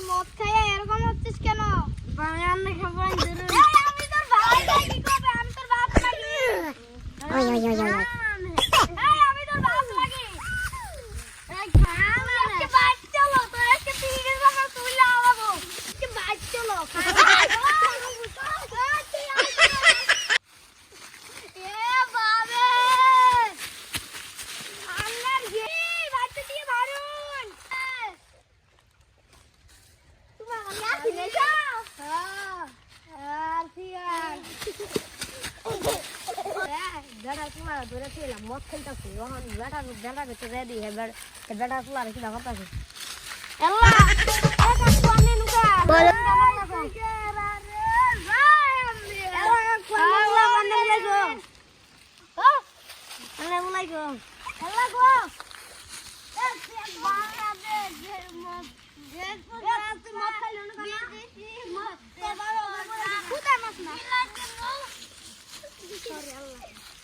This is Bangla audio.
মদ খাইয়া এরকম হচ্ছিস কেন? আমি তোর ভাই কি করবে? আমি তোর বাপ লাগি। আমি তোর বাপ লাগি। আজকে বাইক চলো, তোর আজকে তিরিশ টাকা তুইলা আলাবো। আজকে বাইক চলো। এ বাবে আল্লাহর গে বাচ্চা দিয়ে মারুন। তুমি আমাকে আসি নেছাও? হ্যাঁ আর সিয়ার বেটা তোমার ধরে ছিলাম মদ খেলতেছি এখন বেটা ভিতরে রেডি হে বেটা তোমার কি না করতেছি আল্লাহ এক কোনে নুকা আল্লাহ বন্ধ লাগো আল্লাহ লাগো আল্লাহ গো Sorry, Allah.